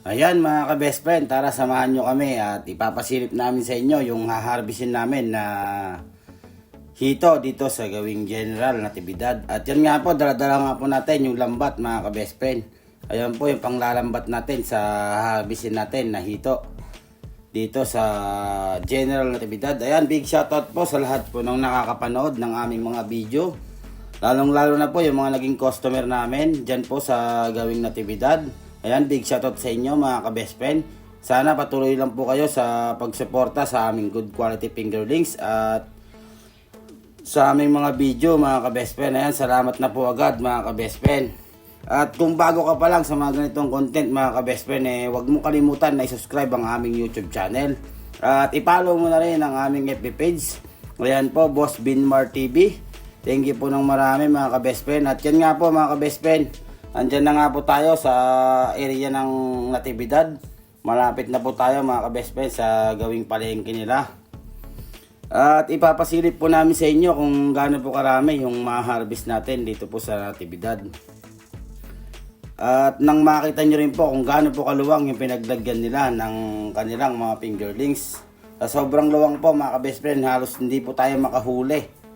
Ayan mga ka-best friend, tara samahan nyo kami at ipapasilip namin sa inyo yung haharbisin namin na hito dito sa gawing General Natividad. At yan nga po, daladala nga po natin yung lambat mga ka-best friend. Ayan po yung panglalambat natin sa haharbisin natin na hito dito sa General Natividad. Ayan, big shoutout po sa lahat po ng nakakapanood ng aming mga video. Lalong-lalo na po yung mga naging customer namin dyan po sa gawing Natividad. Ayan, big shoutout sa inyo mga ka-best friend. Sana patuloy lang po kayo sa pagsuporta sa aming good quality fingerlings at sa aming mga video mga ka-best friend. Ayan, salamat na po agad mga ka-best friend. At kung bago ka pa lang sa mga ganitong content mga ka-best friend, huwag mo kalimutan na i-subscribe ang aming YouTube channel. At i-follow mo na rin ang aming FB page. Ayan po, Boss Binmar TV. Thank you po ng marami mga ka-best friend. At yan nga po mga ka-best friend, andyan na nga po tayo sa area ng Natividad. Malapit na po tayo mga ka-best friend sa gawing palengke nila. At ipapasilip po namin sa inyo kung gaano po karami yung ma-harvest natin dito po sa Natividad. At nang makita nyo rin po kung gaano po kaluwang yung pinaglagyan nila ng kanilang mga fingerlings. Sa sobrang luwang po mga ka-best friend, halos hindi po tayo makahuli.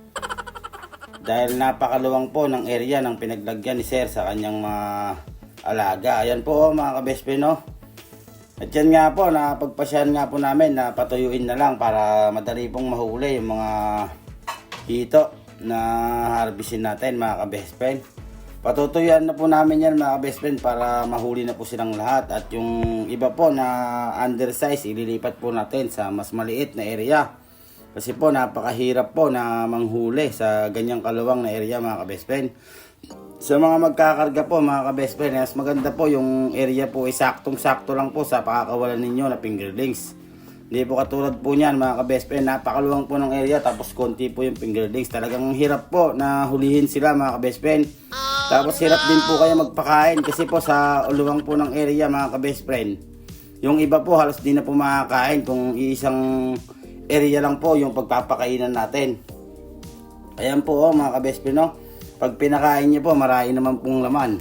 Dahil napakaluwang po ng area ng pinaglagyan ni Sir sa kanyang mga alaga. Ayan po mga ka-best friend, no? At yan nga po, napagpasyahan nga po namin na patuyuin na lang para madali pong mahuli yung mga hito na harvestin natin mga ka-best friend. Patutuyuan na po namin yan mga ka-best friend para mahuli na po silang lahat. At yung iba po na undersize, ililipat po natin sa mas maliit na area. Kasi po napakahirap po na manghuli sa ganyang kaluwang na area mga ka-best friend. Sa mga magkakarga po mga ka-best friend, mas maganda po yung area po ay saktong-sakto lang po sa pakakawalan ninyo na fingerlings. Hindi po katulad po niyan mga ka-best friend, napakaluwang po ng area tapos konti po yung fingerlings. Talagang hirap po na hulihin sila mga ka-best friend. Tapos hirap din po kayo magpakain kasi po sa luwang po ng area mga ka-best friend. Yung iba po halos di na po makakain kung isang area lang po yung pagpapakainan natin. Ayan po mga ka-best friend, no? Pag pinakain niyo po, marami naman pong laman.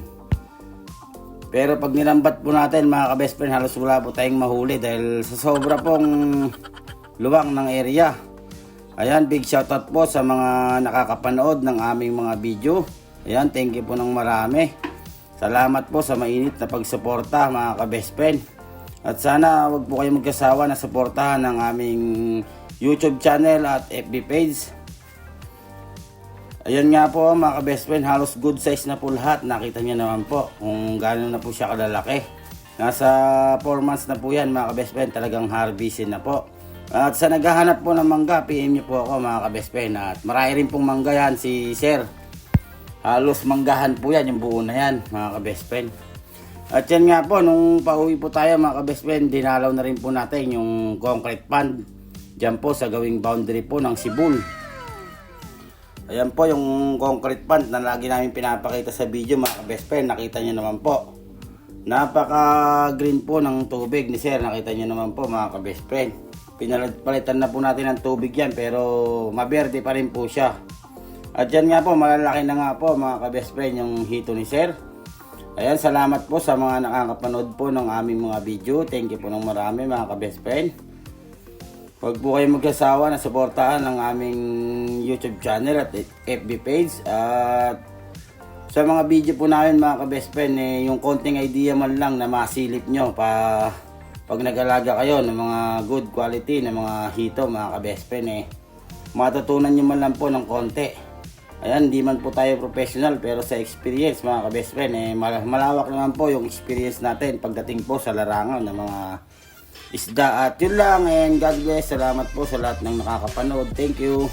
Pero pag nilambat po natin mga ka-best friend, halos wala po tayong mahuli dahil sa sobra pong luwang ng area. Ayan, big shoutout po sa mga nakakapanood ng aming mga video. Ayan, thank you po ng marami. Salamat po sa mainit na pagsuporta mga ka-best friend. At sana wag po kayo magkasawa na suportahan ng aming YouTube channel at FB page. Ayan nga po mga ka-best friend, halos good size na po lahat. Nakita niyo naman po kung gaano na po siya kalalaki. Nasa 4 months na po yan mga ka-best friend, talagang harvestin na po. At sa naghahanap po ng mangga, PM niyo po ako mga ka-best friend. At marami rin pong mangga yan si Sir. Halos manggahan po yan, yung buo na yan mga ka-best friend. At yan nga po, nung pauwi po tayo mga ka-best friend, dinalaw na rin po natin yung concrete pond. Diyan po sa gawing boundary po ng Sibul. Ayan po yung concrete pond na lagi namin pinapakita sa video mga ka-best friend. Nakita nyo naman po. Napaka green po ng tubig ni Sir. Nakita nyo naman po mga ka-best friend. Pinalitan na po natin ng tubig yan pero maberde pa rin po siya. At yan nga po, malalaki na nga po mga ka-best friend yung hito ni Sir. Ayan, salamat po sa mga nakakapanood po ng aming mga video. Thank you po ng marami mga ka-best friend. Huwag po kayo magkasawa na suportahan ang aming YouTube channel at FB page. At sa mga video po namin mga ka-best friend, yung konting idea man lang na masilip nyo pag nag-alaga kayo ng mga good quality na mga hito mga ka-best friend, matutunan nyo man lang po ng konti. Ayan, di man po tayo professional pero sa experience mga ka-best friend, malawak naman po yung experience natin pagdating po sa larangan ng mga isda. At yun lang, and God bless. Salamat po sa lahat ng nakakapanood. Thank you.